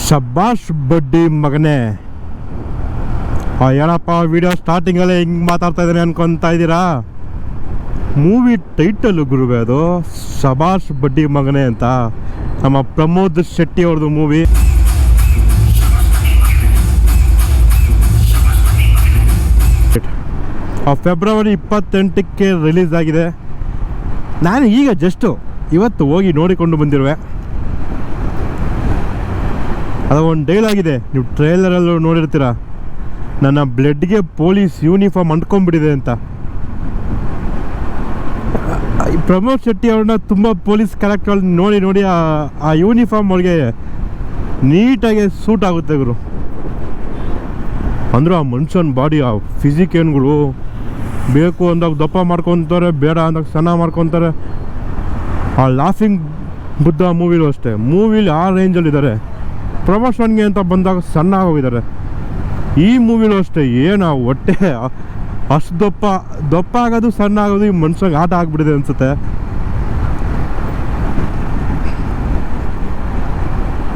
ಶಬ್ಬಾಷ್ ಬಡ್ಡಿ ಮಗನೇ. ಏನಪ್ಪ ವಿಡಿಯೋ ಸ್ಟಾರ್ಟಿಂಗಲ್ಲೇ ಹಿಂಗೆ ಮಾತಾಡ್ತಾ ಇದ್ದಾನೆ ಅನ್ಕೊತಾ ಇದ್ದೀರಾ? ಮೂವಿ ಟೈಟಲ್ಲು ಗುರುವೆ ಅದು, ಶಬ್ಬಾಷ್ ಬಡ್ಡಿ ಮಗನೇ ಅಂತ. ನಮ್ಮ ಪ್ರಮೋದ್ ಶೆಟ್ಟಿ ಅವ್ರದ್ದು ಮೂವಿ. ಫೆಬ್ರವರಿ 28ಕ್ಕೆ ರಿಲೀಸ್ ಆಗಿದೆ. ನಾನು ಈಗ ಜಸ್ಟು ಇವತ್ತು ಹೋಗಿ ನೋಡಿಕೊಂಡು ಬಂದಿರುವೆ. ಅದು ಒಂದು ಡೈಲಾಗ್ ಇದೆ, ನೀವು ಟ್ರೇಲರಲ್ಲೂ ನೋಡಿರ್ತೀರ, ನನ್ನ ಬ್ಲಡ್ಗೆ ಪೊಲೀಸ್ ಯೂನಿಫಾರ್ಮ್ ಅಂಟ್ಕೊಂಡ್ಬಿಟ್ಟಿದೆ ಅಂತ. ಪ್ರಮೋದ್ ಶೆಟ್ಟಿ ಅವ್ರನ್ನ ತುಂಬ ಪೊಲೀಸ್ ಕ್ಯಾರೆಕ್ಟರ್ ನೋಡಿ ನೋಡಿ ಆ ಯೂನಿಫಾರ್ಮ್ ಅವ್ರಿಗೆ ನೀಟಾಗಿ ಸೂಟ್ ಆಗುತ್ತೆ ಗುರು. ಅಂದ್ರೆ ಆ ಮನುಷ್ಯನ ಬಾಡಿ, ಆ ಫಿಸಿಕ್ ಏನುಗಳು, ಬೇಕು ಅಂದಾಗ ದಪ್ಪ ಮಾಡ್ಕೊತಾರೆ, ಬೇಡ ಅಂದಾಗ ಸಣ್ಣ ಮಾಡ್ಕೊತಾರೆ. ಆ ಲಾಫಿಂಗ್ ಬುದ್ಧ ಮೂವಿಲೂ ಅಷ್ಟೇ, ಮೂವಿಲಿ ಆ ರೇಂಜಲ್ಲಿದ್ದಾರೆ. ಪ್ರಮೋಷನ್ಗೆ ಅಂತ ಬಂದಾಗ ಸಣ್ಣ ಹೋಗಿದ್ದಾರೆ. ಈ ಮೂವಿಲೂ ಅಷ್ಟೇ, ಏನು ಹೊಟ್ಟೆ ಅಷ್ಟು ದಪ್ಪ ಆಗೋದು ಸಣ್ಣ ಆಗೋದು ಈ ಮನುಷ್ಯಗೆ ಆಟ ಆಗ್ಬಿಟ್ಟಿದೆ ಅನಿಸುತ್ತೆ.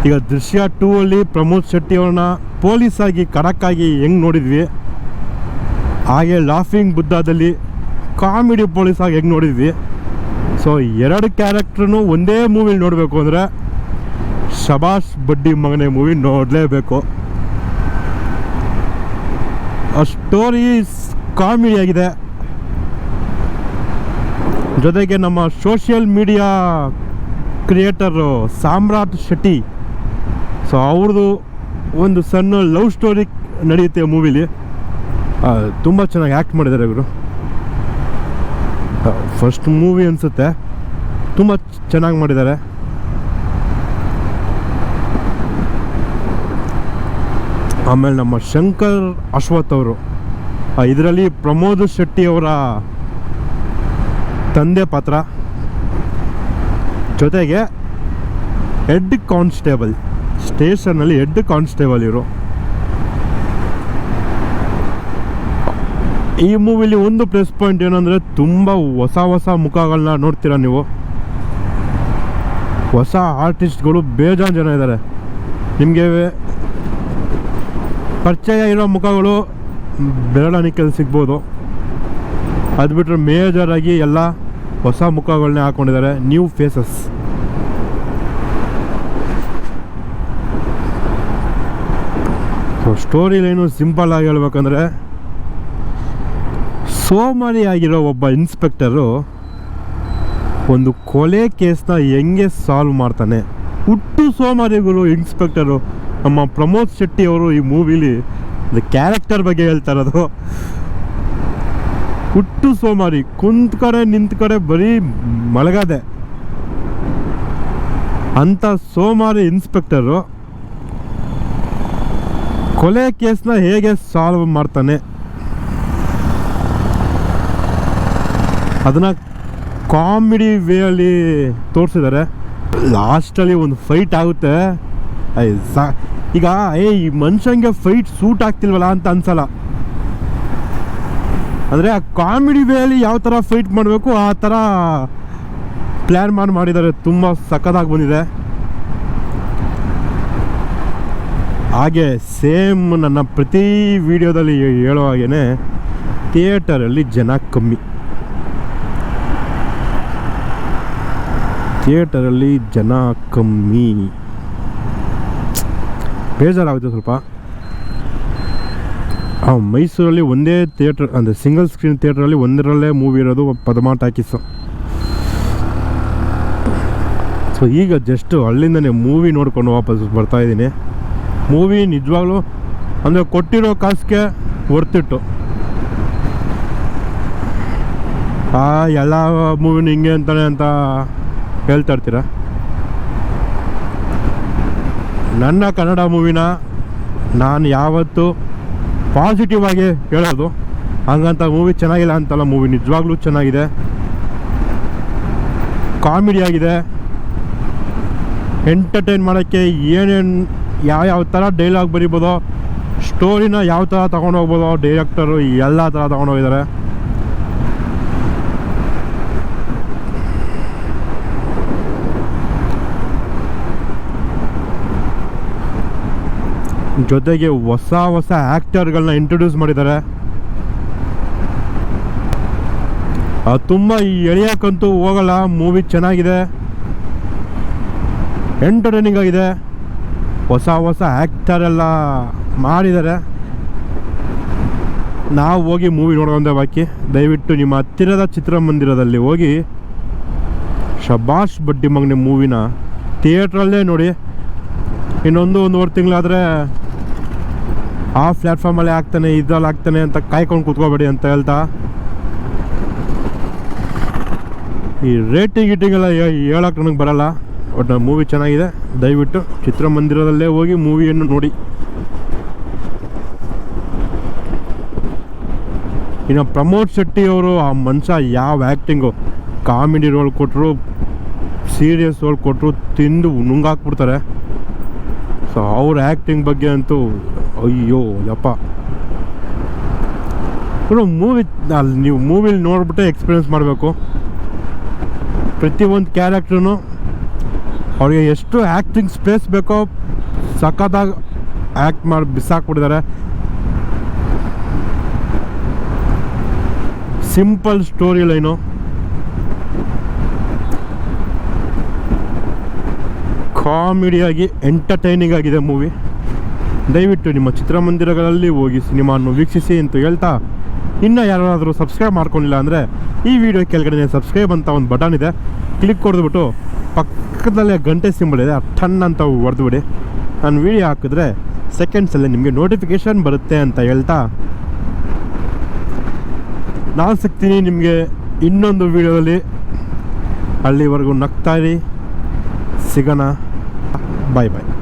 ಈಗ ದೃಶ್ಯ 2 ಅಲ್ಲಿ ಪ್ರಮೋದ್ ಶೆಟ್ಟಿ ಅವ್ರನ್ನ ಪೊಲೀಸ್ ಆಗಿ ಖಡಕ್ಕಾಗಿ ಹೆಂಗೆ ನೋಡಿದ್ವಿ, ಹಾಗೆ ಲಾಫಿಂಗ್ ಬುದ್ಧದಲ್ಲಿ ಕಾಮಿಡಿ ಪೊಲೀಸ್ ಆಗಿ ಹೆಂಗೆ ನೋಡಿದ್ವಿ. ಸೊ ಎರಡು ಕ್ಯಾರೆಕ್ಟ್ರೂ ಒಂದೇ ಮೂವಿಲಿ ನೋಡಬೇಕು ಅಂದರೆ ಶಬ್ಬಾಷ್ ಬಡ್ಡಿ ಮಗನೇ ಮೂವಿ ನೋಡಲೇಬೇಕು. ಆ ಸ್ಟೋರಿ ಕಾಮಿಡಿ ಆಗಿದೆ, ಜೊತೆಗೆ ನಮ್ಮ ಸೋಷಿಯಲ್ ಮೀಡಿಯಾ ಕ್ರಿಯೇಟರು ಸಾಮ್ರಾಟ್ ಶೆಟ್ಟಿ, ಸೊ ಅವ್ರದ್ದು ಒಂದು ಸಣ್ಣ ಲವ್ ಸ್ಟೋರಿ ನಡೆಯುತ್ತೆ ಮೂವಿಲಿ. ತುಂಬ ಚೆನ್ನಾಗಿ ಆ್ಯಕ್ಟ್ ಮಾಡಿದ್ದಾರೆ ಇವರು. ಫಸ್ಟ್ ಮೂವಿ ಅನಿಸುತ್ತೆ, ತುಂಬ ಚೆನ್ನಾಗಿ ಮಾಡಿದ್ದಾರೆ. ಆಮೇಲೆ ನಮ್ಮ ಶಂಕರ್ ಅಶ್ವಥ್ ಅವರು ಇದರಲ್ಲಿ ಪ್ರಮೋದ್ ಶೆಟ್ಟಿ ಅವರ ತಂದೆ ಪಾತ್ರ, ಜೊತೆಗೆ ಹೆಡ್ ಕಾನ್ಸ್ಟೇಬಲ್, ಸ್ಟೇಷನ್ನಲ್ಲಿ ಹೆಡ್ ಕಾನ್ಸ್ಟೇಬಲ್ ಇವರು. ಈ ಮೂವಿಲಿ ಒಂದು ಪ್ಲಸ್ ಪಾಯಿಂಟ್ ಏನಂದರೆ ತುಂಬ ಹೊಸ ಮುಖಗಳನ್ನ ನೋಡ್ತೀರಾ ನೀವು. ಹೊಸ ಆರ್ಟಿಸ್ಟ್ಗಳು ಬೇಜಾನ್ ಜನ ಇದ್ದಾರೆ. ನಿಮಗೆ ಪರಿಚಯ ಇರೋ ಮುಖಗಳು ಬೆರಳಿಕೆಯಲ್ಲಿ ಸಿಗ್ಬೋದು. ಅದು ಬಿಟ್ಟರೆ ಮೇಜರಾಗಿ ಎಲ್ಲ ಹೊಸ ಮುಖಗಳನ್ನೇ ಹಾಕ್ಕೊಂಡಿದ್ದಾರೆ, new faces. So story line simple ಆಗಿ ಹೇಳ್ಬೇಕಂದ್ರೆ, ಸೋಮಾರಿ ಆಗಿರೋ ಒಬ್ಬ ಇನ್ಸ್ಪೆಕ್ಟರು ಒಂದು ಕೊಲೆ ಕೇಸ್ನ ಹೆಂಗೆ ಸಾಲ್ವ್ ಮಾಡ್ತಾನೆ. ಹುಟ್ಟು ಸೋಮಾರಿಗಳು ಇನ್ಸ್ಪೆಕ್ಟರು. ನಮ್ಮ ಪ್ರಮೋದ್ ಶೆಟ್ಟಿ ಅವರು ಈ ಮೂವಿಲಿ ಕ್ಯಾರೆಕ್ಟರ್ ಬಗ್ಗೆ ಹೇಳ್ತಾ ಇರೋದು. ಹುಟ್ಟು ಸೋಮಾರಿ, ಕುಂತ ಕಡೆ ನಿಂತ ಕಡೆ ಬರೀ ಮಲಗದೆ ಅಂಥ ಸೋಮಾರಿ ಇನ್ಸ್ಪೆಕ್ಟರು ಕೊಲೆ ಕೇಸ್ನ ಹೇಗೆ ಸಾಲ್ವ್ ಮಾಡ್ತಾನೆ ಅದನ್ನು ಕಾಮಿಡಿ ವೇಯಲ್ಲಿ ತೋರಿಸಿದ್ದಾರೆ. ಲಾಸ್ಟಲ್ಲಿ ಒಂದು ಫೈಟ್ ಆಗುತ್ತೆ. ಈಗ ಈ ಮನುಷ್ಯಂಗೆ ಫೈಟ್ ಸೂಟ್ ಆಗ್ತಿಲ್ವಲ್ಲ ಅಂತ ಅನ್ಸಲ್ಲ. ಅಂದರೆ ಆ ಕಾಮಿಡಿ ವೇಯಲ್ಲಿ ಯಾವ ಥರ ಫೈಟ್ ಮಾಡಬೇಕು ಆ ಥರ ಪ್ಲ್ಯಾನ್ ಮಾಡಿದ್ದಾರೆ. ತುಂಬ ಸಖತ್ತಾಗಿ ಬಂದಿದೆ. ಹಾಗೆ ಸೇಮ್ ನನ್ನ ಪ್ರತಿ ವಿಡಿಯೋದಲ್ಲಿ ಹೇಳೋ ಹಾಗೇ ಥಿಯೇಟರಲ್ಲಿ ಜನ ಕಮ್ಮಿ. ಬೇಜಾರಾಗುತ್ತೆ ಸ್ವಲ್ಪ. ಮೈಸೂರಲ್ಲಿ ಒಂದೇ ಥಿಯೇಟ್ರ್ ಅಂದರೆ ಸಿಂಗಲ್ ಸ್ಕ್ರೀನ್ ಥಿಯೇಟ್ರಲ್ಲಿ ಒಂದರಲ್ಲೇ ಮೂವಿ ಇರೋದು ಪದ್ಮ ಟಾಕೀಸು. ಸೊ ಈಗ ಜಸ್ಟು ಅಲ್ಲಿಂದನೇ ಮೂವಿ ನೋಡ್ಕೊಂಡು ವಾಪಸ್ ಬರ್ತಾಯಿದ್ದೀನಿ. ಮೂವಿ ನಿಜವಾಗ್ಲೂ ಅಂದರೆ ಕೊಟ್ಟಿರೋ ಕಾಸಿಗೆ ವರ್ತಿಟ್ಟು. ಎಲ್ಲ ಮೂವಿನ ಹಿಂಗೆ ಅಂತಾನೆ ಅಂತ ಹೇಳ್ತಾ ಇರ್ತೀರ. ನನ್ನ ಕನ್ನಡ ಮೂವಿನ ನಾನು ಯಾವತ್ತೂ ಪಾಸಿಟಿವ್ ಆಗಿ ಹೇಳೋದು. ಹಂಗಂತ ಮೂವಿ ಚೆನ್ನಾಗಿಲ್ಲ ಅಂತಲ್ಲ, ಮೂವಿ ನಿಜವಾಗ್ಲೂ ಚೆನ್ನಾಗಿದೆ, ಕಾಮಿಡಿ ಆಗಿದೆ. ಎಂಟರ್ಟೈನ್ ಮಾಡೋಕ್ಕೆ ಏನೇನು ಯಾವ ಥರ ಡೈಲಾಗ್ ಬರಿಬೋದೋ, ಸ್ಟೋರಿನ ಯಾವ ಥರ ತೊಗೊಂಡೋಗ್ಬೋದೋ ಡೈರೆಕ್ಟರು ಎಲ್ಲ ಥರ ತೊಗೊಂಡೋಗಿದ್ದಾರೆ. ಜೊತೆಗೆ ಹೊಸ ಹೊಸ ಆ್ಯಕ್ಟರ್ಗಳನ್ನ ಇಂಟ್ರೊಡ್ಯೂಸ್ ಮಾಡಿದ್ದಾರೆ. ತುಂಬ ಎಳೆಯೋಕ್ಕಂತೂ ಹೋಗಲ್ಲ. ಮೂವಿ ಚೆನ್ನಾಗಿದೆ, ಎಂಟರ್ಟೈನಿಂಗ್ ಆಗಿದೆ. ಹೊಸ ಹೊಸ ಆ್ಯಕ್ಟರ್ ಎಲ್ಲ ಮಾಡಿದ್ದಾರೆ. ನಾವು ಹೋಗಿ ಮೂವಿ ನೋಡ್ಕೊಂಡೆ ಬಾಕಿ. ದಯವಿಟ್ಟು ನಿಮ್ಮ ಹತ್ತಿರದ ಚಿತ್ರಮಂದಿರದಲ್ಲಿ ಹೋಗಿ ಶಬಾಷ್ ಬಡ್ಡಿ ಮಗನೆ ಮೂವಿನ ಥಿಯೇಟ್ರಲ್ಲೇ ನೋಡಿ. ಇನ್ನೊಂದು 1.5 ತಿಂಗಳಾದರೆ ಆ ಪ್ಲ್ಯಾಟ್ಫಾರ್ಮಲ್ಲೇ ಆಗ್ತಾನೆ, ಇದ್ರಲ್ಲಿ ಆಗ್ತಾನೆ ಅಂತ ಕಾಯ್ಕೊಂಡು ಕೂತ್ಕೋಬೇಡಿ ಅಂತ ಹೇಳ್ತಾ, ಈ ರೇಟಿಂಗ್ ಗೀಟಿಂಗ್ ಎಲ್ಲ ಹೇಳೋಕೆ ನನಗೆ ಬರಲ್ಲ. ಬಟ್ ಮೂವಿ ಚೆನ್ನಾಗಿದೆ. ದಯವಿಟ್ಟು ಚಿತ್ರಮಂದಿರದಲ್ಲೇ ಹೋಗಿ ಮೂವಿಯನ್ನು ನೋಡಿ. ಇನ್ನು ಪ್ರಮೋದ್ ಶೆಟ್ಟಿ ಅವರು, ಆ ಮನುಷ್ಯ ಯಾವ ಆ್ಯಕ್ಟಿಂಗು, ಕಾಮಿಡಿ ರೋಲ್ ಕೊಟ್ಟರು, ಸೀರಿಯಸ್ ರೋಲ್ ಕೊಟ್ಟರು, ತಿಂದು ನುಂಗಾಕ್ಬಿಡ್ತಾರೆ. ಸೊ ಅವ್ರ ಆ್ಯಕ್ಟಿಂಗ್ ಬಗ್ಗೆ ಅಂತೂ ಅಯ್ಯೋ ಯಪ್ಪ. ಮೂವಿ ಅಲ್ಲಿ ನೀವು ಮೂವಿಲಿ ನೋಡ್ಬಿಟ್ಟೆ ಎಕ್ಸ್ಪೀರಿಯೆನ್ಸ್ ಮಾಡಬೇಕು. ಪ್ರತಿಯೊಂದು ಕ್ಯಾರೆಕ್ಟ್ರೂ ಅವ್ರಿಗೆ ಎಷ್ಟು ಆ್ಯಕ್ಟಿಂಗ್ ಸ್ಪೇಸ್ ಬೇಕೋ ಸಖತ್ತಾಗಿ ಆ್ಯಕ್ಟ್ ಮಾಡಿ ಬಿಸಾಕ್ಬಿಟ್ಟಿದ್ದಾರೆ. ಸಿಂಪಲ್ ಸ್ಟೋರಿ ಲೈನು, ಕಾಮಿಡಿಯಾಗಿ ಎಂಟರ್ಟೈನಿಂಗ್ ಆಗಿದೆ ಮೂವಿ. ದಯವಿಟ್ಟು ನಿಮ್ಮ ಚಿತ್ರಮಂದಿರಗಳಲ್ಲಿ ಹೋಗಿ ಸಿನಿಮಾವನ್ನು ವೀಕ್ಷಿಸಿ ಅಂತ ಹೇಳ್ತಾ, ಇನ್ನು ಯಾರಾದರೂ ಸಬ್ಸ್ಕ್ರೈಬ್ ಮಾಡ್ಕೊಂಡಿಲ್ಲ ಅಂದರೆ ಈ ವಿಡಿಯೋ ಕೆಳಗಡೆ ಸಬ್ಸ್ಕ್ರೈಬ್ ಅಂತ ಒಂದು ಬಟನ್ ಇದೆ, ಕ್ಲಿಕ್ ಹೊಡೆದ್ಬಿಟ್ಟು ಪಕ್ಕದಲ್ಲೇ ಗಂಟೆ ಸಿಂಬಲ್ ಇದೆ, ಟನ್ ಅಂತ ಹೊಡೆದ್ಬಿಡಿ. ನಾನು ವಿಡಿಯೋ ಹಾಕಿದ್ರೆ ಸೆಕೆಂಡ್ಸಲ್ಲೇ ನಿಮಗೆ ನೋಟಿಫಿಕೇಷನ್ ಬರುತ್ತೆ ಅಂತ ಹೇಳ್ತಾ, ನಾನು ಸಿಗ್ತೀನಿ ನಿಮಗೆ ಇನ್ನೊಂದು ವಿಡಿಯೋದಲ್ಲಿ. ಅಲ್ಲಿವರೆಗೂ ನಗ್ತಾಯಿರಿ, ಸಿಗೋಣ, ಬಾಯ್ ಬಾಯ್.